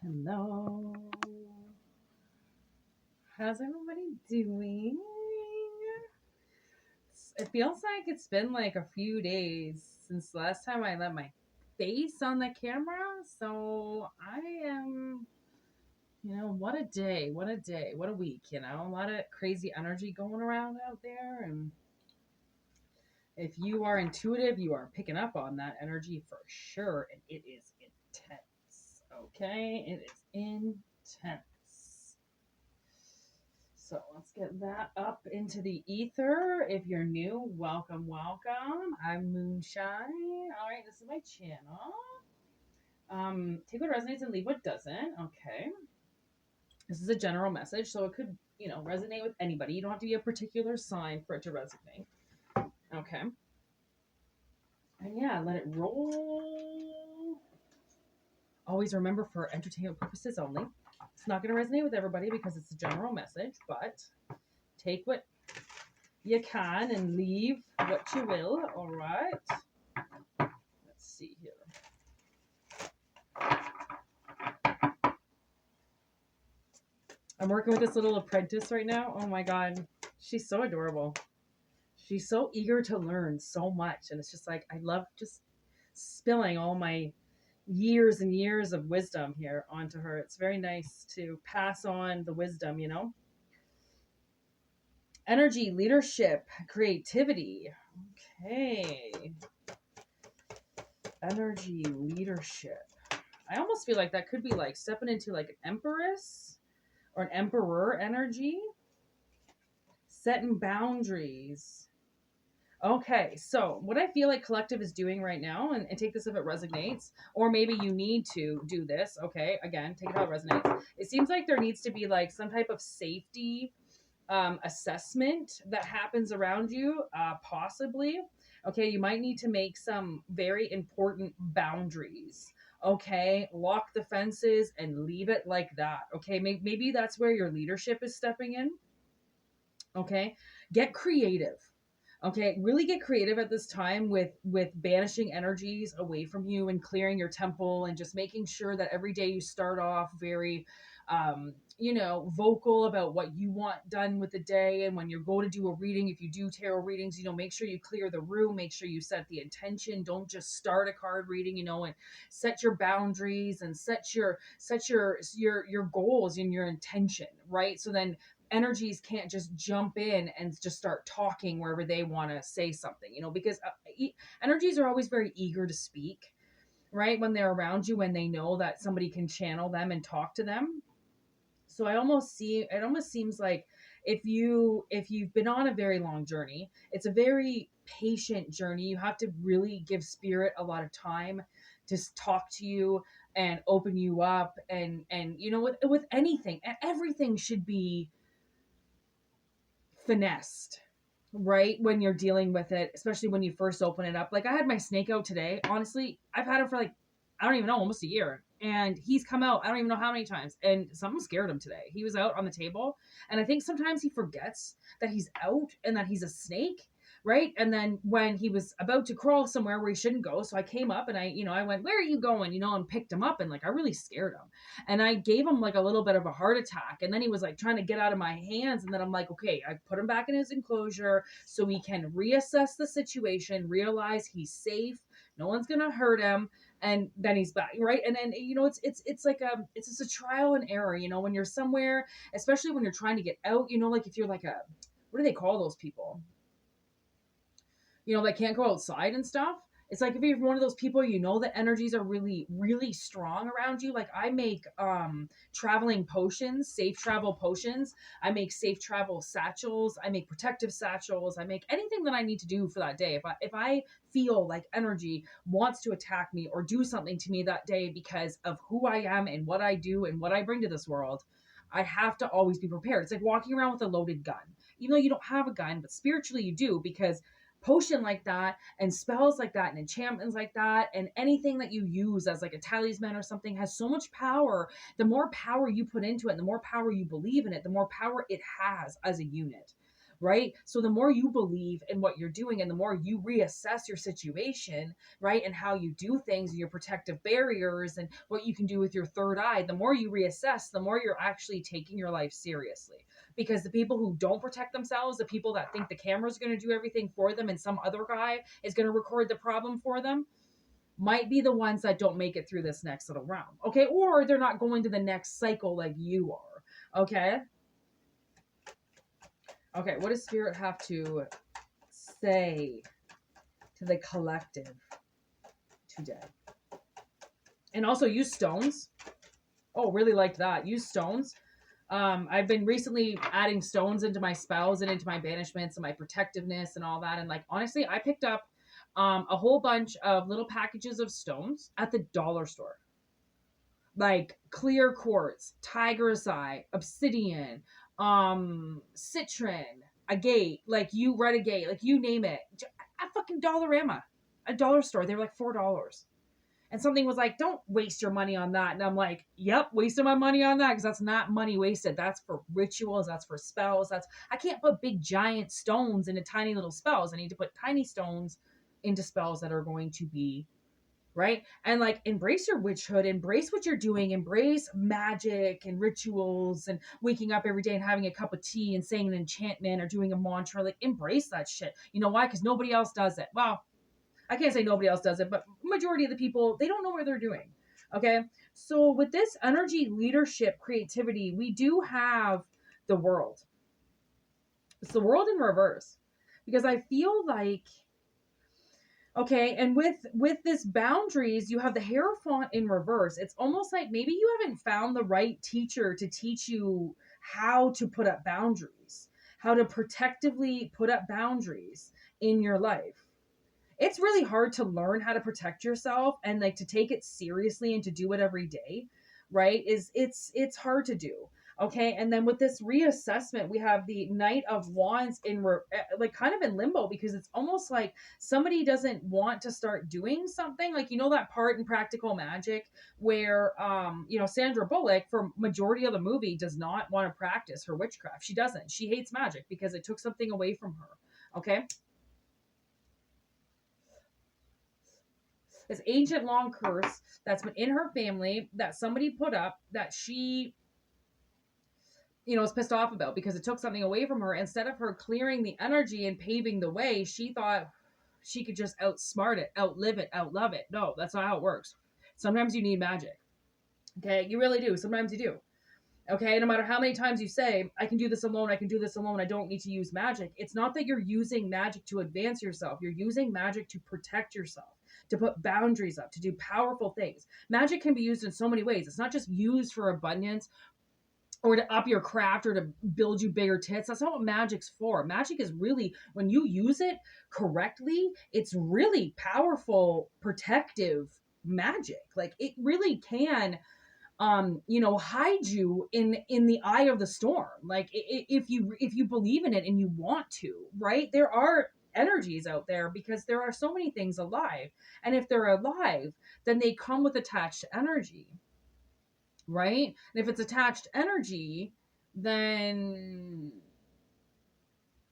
Hello. How's everybody doing? It feels like it's been like a few days since the last time I let my face on the camera. So I am, what a day, what a day, what a week, a lot of crazy energy going around out there. And if you are intuitive, you are picking up on that energy for sure. And it is intense. Okay. It is intense. So let's get that up into the ether. If you're new, welcome, welcome. I'm Moonshine. All right, this is my channel. Take what resonates and leave what doesn't. Okay. This is a general message, so it could, resonate with anybody. You don't have to be a particular sign for it to resonate. Okay. And yeah, let it roll. Always remember, for entertainment purposes only. It's not going to resonate with everybody because it's a general message, but take what you can and leave what you will. All right. Let's see here. I'm working with this little apprentice right now. Oh my God. She's so adorable. She's so eager to learn so much. And it's just like, I love just spilling all my years and years of wisdom here onto her. It's very nice to pass on the wisdom, Energy, leadership, creativity. Okay. Energy, leadership. I almost feel like that could be like stepping into like an empress or an emperor energy. Setting boundaries. Okay, so what I feel like collective is doing right now, and take this if it resonates, or maybe you need to do this, okay, again, take it how it resonates. It seems like there needs to be like some type of safety assessment that happens around you, possibly. Okay, you might need to make some very important boundaries. Okay, lock the fences and leave it like that. Okay, maybe that's where your leadership is stepping in. Okay, get creative. Okay, really get creative at this time with banishing energies away from you and clearing your temple, and just making sure that every day you start off very vocal about what you want done with the day. And when you go to do a reading, if you do tarot readings, make sure you clear the room, make sure you set the intention. Don't just start a card reading, and set your boundaries and set your goals and your intention, right? So then energies can't just jump in and just start talking wherever they want to say something, because energies are always very eager to speak, right? When they're around you, when they know that somebody can channel them and talk to them. So it almost seems like if you've been on a very long journey, it's a very patient journey. You have to really give spirit a lot of time to talk to you and open you up. And with anything, everything should be finessed, right? When you're dealing with it, especially when you first open it up. Like, I had my snake out today. Honestly, I've had him for like, I don't even know, almost a year. And he's come out, I don't even know how many times. And something scared him today. He was out on the table. And I think sometimes he forgets that he's out and that he's a snake, right? And then when he was about to crawl somewhere where he shouldn't go, so I came up and I went, "Where are you going?" And picked him up, and like I really scared him. And I gave him like a little bit of a heart attack. And then he was like trying to get out of my hands. And then I'm like, okay, I put him back in his enclosure so he can reassess the situation, realize he's safe, no one's gonna hurt him, and then he's back, right? And then it's like it's just a trial and error, when you're somewhere, especially when you're trying to get out, like if you're like a, what do they call those people, that can't go outside and stuff. It's like if you're one of those people, that energies are really, really strong around you. Like, I make traveling potions, safe travel potions. I make safe travel satchels. I make protective satchels. I make anything that I need to do for that day. If I feel like energy wants to attack me or do something to me that day because of who I am and what I do and what I bring to this world, I have to always be prepared. It's like walking around with a loaded gun. Even though you don't have a gun, but spiritually you do, because potion like that and spells like that and enchantments like that and anything that you use as like a talisman or something has so much power. The more power you put into it, the more power you believe in it, the more power it has as a unit, right? So the more you believe in what you're doing and the more you reassess your situation, right, and how you do things and your protective barriers and what you can do with your third eye, the more you reassess, the more you're actually taking your life seriously. Because the people who don't protect themselves, the people that think the camera's going to do everything for them and some other guy is going to record the problem for them, might be the ones that don't make it through this next little round. Okay. Or they're not going to the next cycle like you are. Okay. Okay. What does spirit have to say to the collective today? And also use stones. Oh, really liked that. Use stones. I've been recently adding stones into my spells and into my banishments and my protectiveness and all that. And like, honestly, I picked up a whole bunch of little packages of stones at the dollar store, like clear quartz, tiger's eye, obsidian, citron, agate, like you renegade, like you name it. A fucking Dollarama, a dollar store. They were like $4. And something was like, don't waste your money on that. And I'm like, yep, wasting my money on that because that's not money wasted. That's for rituals. That's for spells. I can't put big giant stones into tiny little spells. I need to put tiny stones into spells that are going to be right. And like, embrace your witchhood, embrace what you're doing, embrace magic and rituals and waking up every day and having a cup of tea and saying an enchantment or doing a mantra. Like, embrace that shit. You know why? Because nobody else does it. Well, I can't say nobody else does it, but majority of the people, they don't know what they're doing. Okay. So with this energy, leadership, creativity, we do have the world. It's the world in reverse because I feel like, okay, and with this boundaries, you have the Hierophant in reverse. It's almost like maybe you haven't found the right teacher to teach you how to put up boundaries, how to protectively put up boundaries in your life. It's really hard to learn how to protect yourself and like to take it seriously and to do it every day, right? It's hard to do. Okay. And then with this reassessment, we have the Knight of Wands like kind of in limbo because it's almost like somebody doesn't want to start doing something. Like, you know, that part in Practical Magic where, Sandra Bullock for majority of the movie does not want to practice her witchcraft. She doesn't. She hates magic because it took something away from her. Okay. This ancient long curse that's been in her family that somebody put up that she, is pissed off about because it took something away from her. Instead of her clearing the energy and paving the way, she thought she could just outsmart it, outlive it, outlove it. No, that's not how it works. Sometimes you need magic. Okay, you really do. Sometimes you do. Okay, no matter how many times you say, I can do this alone, I can do this alone, I don't need to use magic. It's not that you're using magic to advance yourself. You're using magic to protect yourself, to put boundaries up, to do powerful things. Magic can be used in so many ways. It's not just used for abundance or to up your craft or to build you bigger tits. That's not what magic's for. Magic is really, when you use it correctly, it's really powerful, protective magic. Like, it really can hide you in the eye of the storm. Like, if you believe in it and you want to, right? There are energies out there because there are so many things alive, and if they're alive, then they come with attached energy, right? And if it's attached energy, then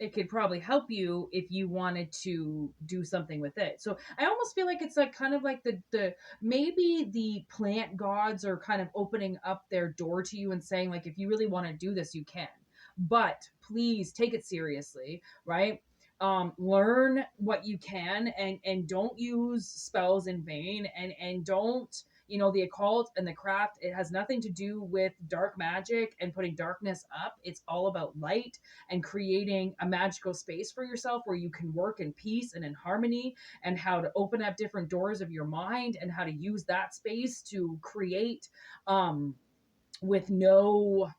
it could probably help you if you wanted to do something with it. So I almost feel like it's like kind of like the maybe the plant gods are kind of opening up their door to you and saying, like, if you really want to do this, you can, but please take it seriously, right? Learn what you can and don't use spells in vain, and don't, the occult and the craft, it has nothing to do with dark magic and putting darkness up. It's all about light and creating a magical space for yourself where you can work in peace and in harmony, and how to open up different doors of your mind and how to use that space to create with no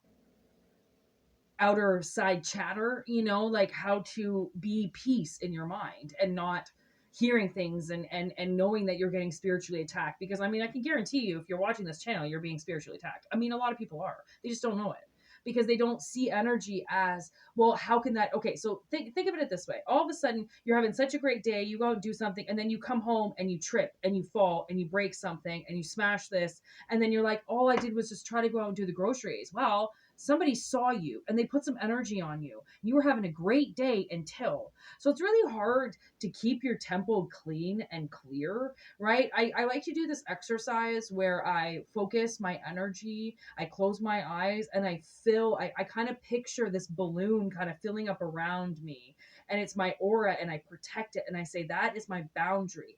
outer side chatter, like how to be peace in your mind and not hearing things and knowing that you're getting spiritually attacked. Because I mean, I can guarantee you, if you're watching this channel, you're being spiritually attacked. I mean, a lot of people are. They just don't know it because they don't see energy as, well, how can that, okay, so think of it this way. All of a sudden, you're having such a great day, you go and do something, and then you come home and you trip and you fall and you break something and you smash this, and then you're like, all I did was just try to go out and do the groceries. Well, somebody saw you and they put some energy on you. You were having a great day until. So it's really hard to keep your temple clean and clear, right? I like to do this exercise where I focus my energy, I close my eyes, and I kind of picture this balloon kind of filling up around me. And it's my aura, and I protect it. And I say, that is my boundary.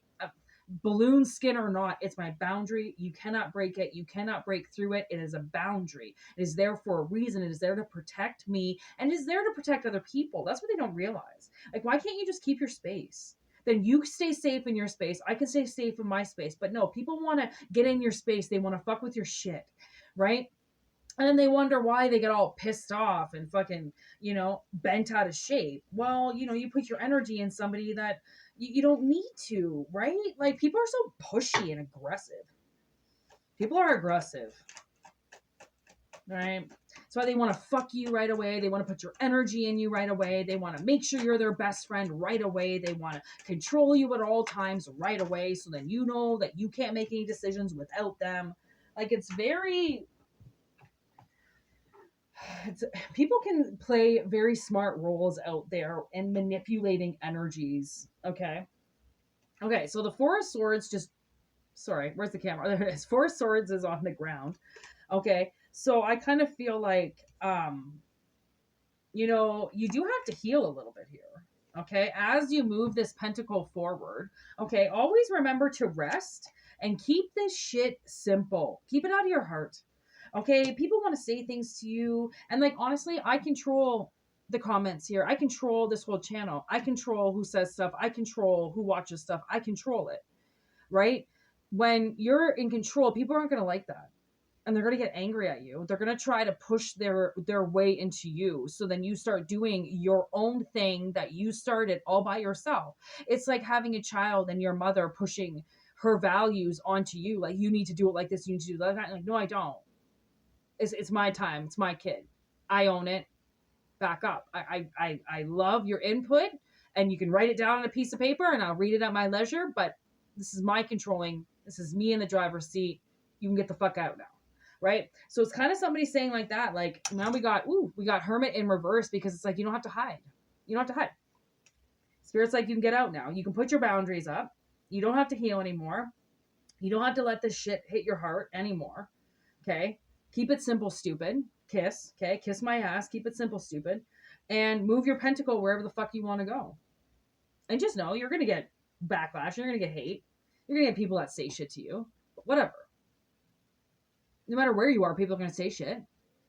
Balloon skin or not, it's my boundary. You cannot break it. You cannot break through it. It is a boundary. It is there for a reason. It is there to protect me, and it is there to protect other people. That's what they don't realize. Like, why can't you just keep your space? Then you stay safe in your space. I can stay safe in my space. But no, people want to get in your space. They want to fuck with your shit, right? And then they wonder why they get all pissed off and fucking, bent out of shape. Well, you put your energy in somebody that you don't need to, right? Like, people are so pushy and aggressive. People are aggressive, right? That's why they want to fuck you right away. They want to put your energy in you right away. They want to make sure you're their best friend right away. They want to control you at all times right away. So then you know that you can't make any decisions without them. Like, people can play very smart roles out there in manipulating energies. Okay, so the Four of Swords sorry, where's the camera? There it is. Four of Swords is on the ground. Okay, so I kind of feel like you do have to heal a little bit here. Okay, as you move this pentacle forward. Okay, always remember to rest and keep this shit simple. Keep it out of your heart. Okay, people want to say things to you, and like, honestly, I control the comments here. I control this whole channel. I control who says stuff. I control who watches stuff. I control it, right? When you're in control, people aren't going to like that, and they're going to get angry at you. They're going to try to push their way into you. So then you start doing your own thing that you started all by yourself. It's like having a child and your mother pushing her values onto you. Like, you need to do it like this. You need to do that. Like, no, I don't. It's my time. It's my kid. I own it. Back up. I love your input, and you can write it down on a piece of paper and I'll read it at my leisure, but this is my controlling. This is me in the driver's seat. You can get the fuck out now. Right? So it's kind of somebody saying like that. Like, now we got Hermit in reverse, because it's like, you don't have to hide. You don't have to hide. Spirit's like, you can get out now. You can put your boundaries up. You don't have to heal anymore. You don't have to let this shit hit your heart anymore. Okay? Keep it simple, stupid. Kiss. Okay? Kiss my ass. Keep it simple, stupid. And move your pentacle wherever the fuck you want to go. And just know you're going to get backlash. You're going to get hate. You're going to get people that say shit to you. But whatever. No matter where you are, people are going to say shit.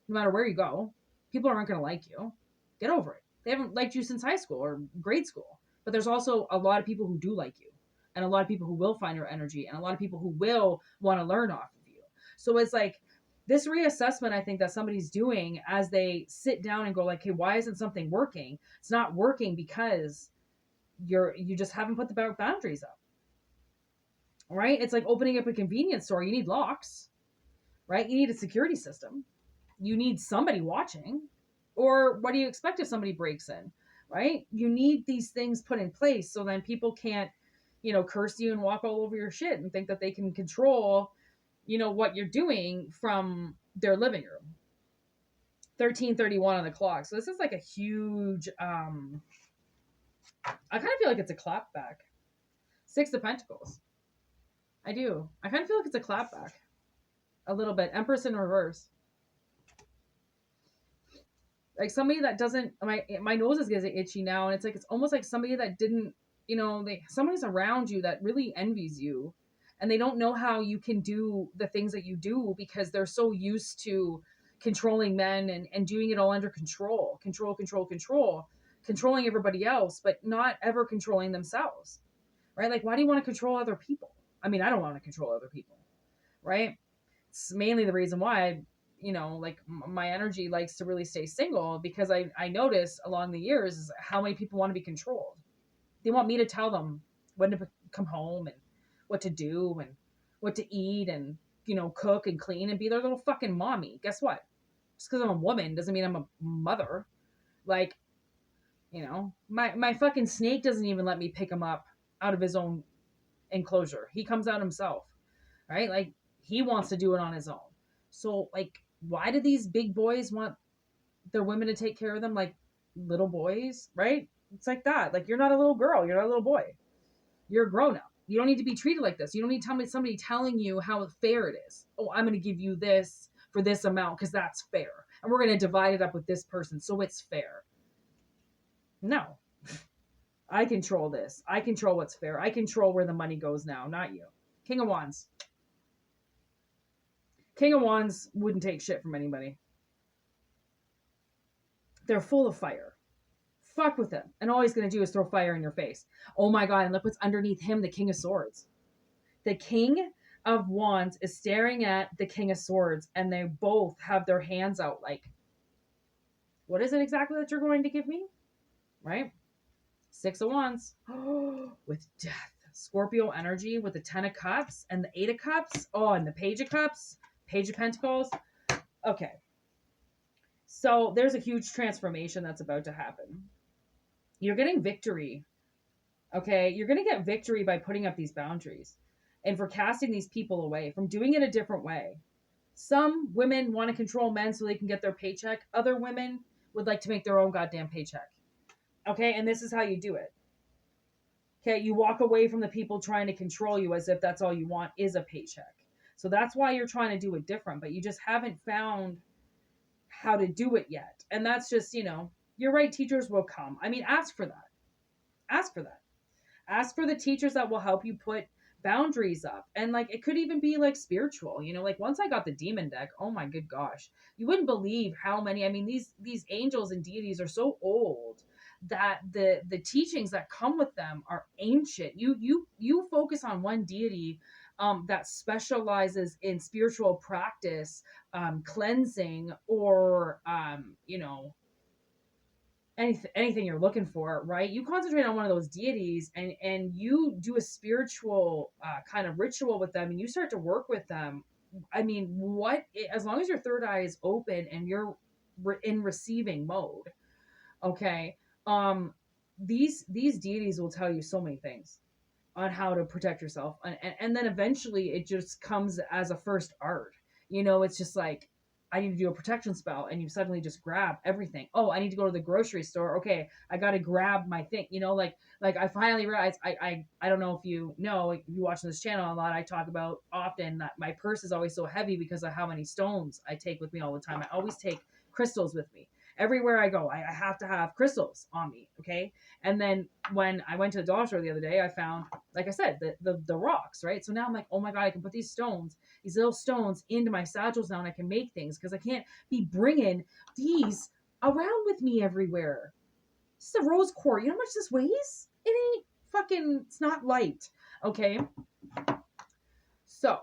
No matter where you go, people aren't going to like you. Get over it. They haven't liked you since high school or grade school. But there's also a lot of people who do like you. And a lot of people who will find your energy. And a lot of people who will want to learn off of you. So it's like, this reassessment, I think, that somebody's doing as they sit down and go like, hey, why isn't something working? It's not working because you just haven't put the boundaries up. Right? It's like opening up a convenience store. You need locks. Right? You need a security system. You need somebody watching. Or what do you expect if somebody breaks in? Right? You need these things put in place so then people can't, curse you and walk all over your shit and think that they can control, what you're doing from their living room. 13:31 on the clock. So this is like a huge, I kind of feel like it's a clapback. Six of Pentacles. I do. I kind of feel like it's a clapback. A little bit. Empress in reverse. Like somebody that doesn't, my nose is getting itchy now, and it's like, it's almost like somebody that didn't, somebody's around you that really envies you, and they don't know how you can do the things that you do because they're so used to controlling men and doing it all under controlling everybody else, but not ever controlling themselves, right? Like, why do you want to control other people? I mean, I don't want to control other people, right? It's mainly the reason why, like, my energy likes to really stay single, because I notice along the years is how many people want to be controlled. They want me to tell them when to come home and what to do and what to eat and, cook and clean and be their little fucking mommy. Guess what? Just because I'm a woman doesn't mean I'm a mother. Like, my fucking snake doesn't even let me pick him up out of his own enclosure. He comes out himself, right? Like, he wants to do it on his own. So, like, Why do these big boys want their women to take care of them like little boys, right? It's like that. Like, you're not a little girl, you're not a little boy. You're a grown up. You don't need to be treated like this. You don't need somebody telling you how fair it is. Oh, I'm going to give you this for this amount because that's fair. And we're going to divide it up with this person so it's fair. No. I control this. I control what's fair. I control where the money goes now, not you. King of Wands. King of Wands wouldn't take shit from anybody. They're full of fire. Fuck with him. And all he's going to do is throw fire in your face. Oh my God. And look what's underneath him, the King of Swords. The King of Wands is staring at the King of Swords, and they both have their hands out like, what is it exactly that you're going to give me? Right? Six of Wands. With death. Scorpio energy with the 10 of Cups and the 8 of Cups. Oh, and the Page of Cups. Page of Pentacles. Okay. So there's a huge transformation that's about to happen. You're getting victory. Okay? You're going to get victory by putting up these boundaries and for casting these people away, from doing it a different way. Some women want to control men so they can get their paycheck. Other women would like to make their own goddamn paycheck. Okay? And this is how you do it. Okay? You walk away from the people trying to control you as if that's all you want is a paycheck. So that's why you're trying to do it different, but you just haven't found how to do it yet. And that's just, you're right, teachers will come. I mean, ask for that. Ask for that. Ask for the teachers that will help you put boundaries up. And like, it could even be like spiritual, like once I got the demon deck, oh my good gosh, you wouldn't believe how many, I mean, these angels and deities are so old that the teachings that come with them are ancient. You focus on one deity that specializes in spiritual practice, cleansing, or anything you're looking for, right? You concentrate on one of those deities, and you do a spiritual kind of ritual with them, and you start to work with them. I mean, as long as your third eye is open and you're in receiving mode, okay, these deities will tell you so many things on how to protect yourself, and then eventually it just comes as a first art. It's just like, I need to do a protection spell, and you suddenly just grab everything. Oh, I need to go to the grocery store. Okay, I got to grab my thing. Like I finally realized, I don't know if you know, if you watch this channel a lot, I talk about often that my purse is always so heavy because of how many stones I take with me all the time. I always take crystals with me everywhere I go. I have to have crystals on me. Okay. And then when I went to the dollar store the other day, I found, like I said, the rocks, right? So now I'm like, oh my God, I can put these little stones into my satchels now, and I can make things, because I can't be bringing these around with me everywhere. This is a rose quartz. You know how much this weighs? It ain't fucking, it's not light. Okay. So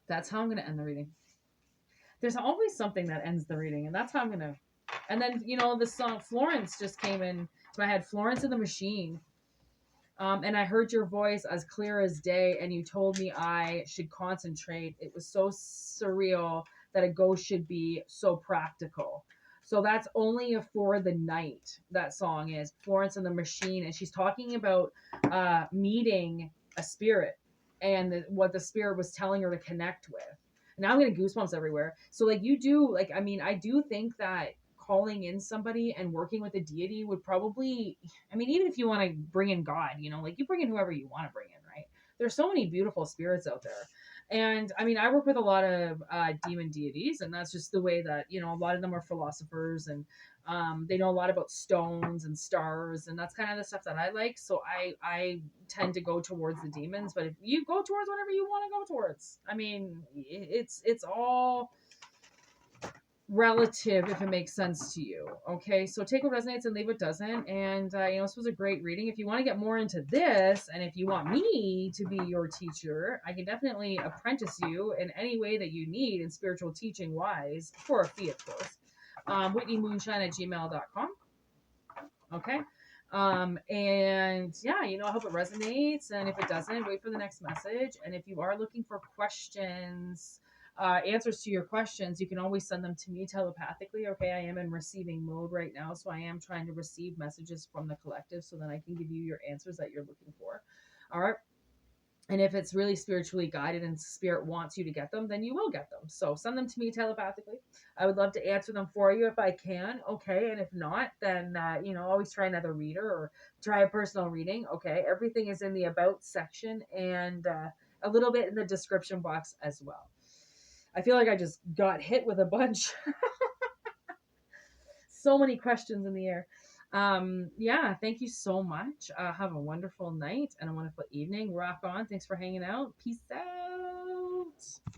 that's how I'm going to end the reading. There's always something that ends the reading, and that's how I'm going to. And then, the song Florence just came in to my head, Florence and the Machine. And I heard your voice as clear as day, and you told me I should concentrate. It was so surreal that a ghost should be so practical. So that's only for the night. That song is Florence and the Machine, and she's talking about meeting a spirit and what the spirit was telling her to connect with. Now I'm getting goosebumps everywhere. So like you do, like, I mean, I do think that calling in somebody and working with a deity would probably, I mean, even if you want to bring in God, like you bring in whoever you want to bring in, right? There's so many beautiful spirits out there. And I mean, I work with a lot of demon deities, and that's just the way that, a lot of them are philosophers, and they know a lot about stones and stars, and that's kind of the stuff that I like. So I tend to go towards the demons, but if you go towards whatever you want to go towards, I mean, it's all relative if it makes sense to you. Okay, so take what resonates and leave what doesn't. And this was a great reading. If you want to get more into this, and if you want me to be your teacher, I can definitely apprentice you in any way that you need in spiritual teaching wise, for a fee, of course. WhitneyMoonshine@gmail.com. Okay. And yeah, I hope it resonates, and if it doesn't, wait for the next message. And if you are looking for questions, answers to your questions, you can always send them to me telepathically. Okay, I am in receiving mode right now, so I am trying to receive messages from the collective so that I can give you your answers that you're looking for. All right. And if it's really spiritually guided and spirit wants you to get them, then you will get them. So send them to me telepathically. I would love to answer them for you if I can. Okay. And if not, then, always try another reader or try a personal reading. Okay. Everything is in the about section and a little bit in the description box as well. I feel like I just got hit with a bunch. So many questions in the air. Yeah, thank you so much. Have a wonderful night and a wonderful evening. Rock on. Thanks for hanging out. Peace out.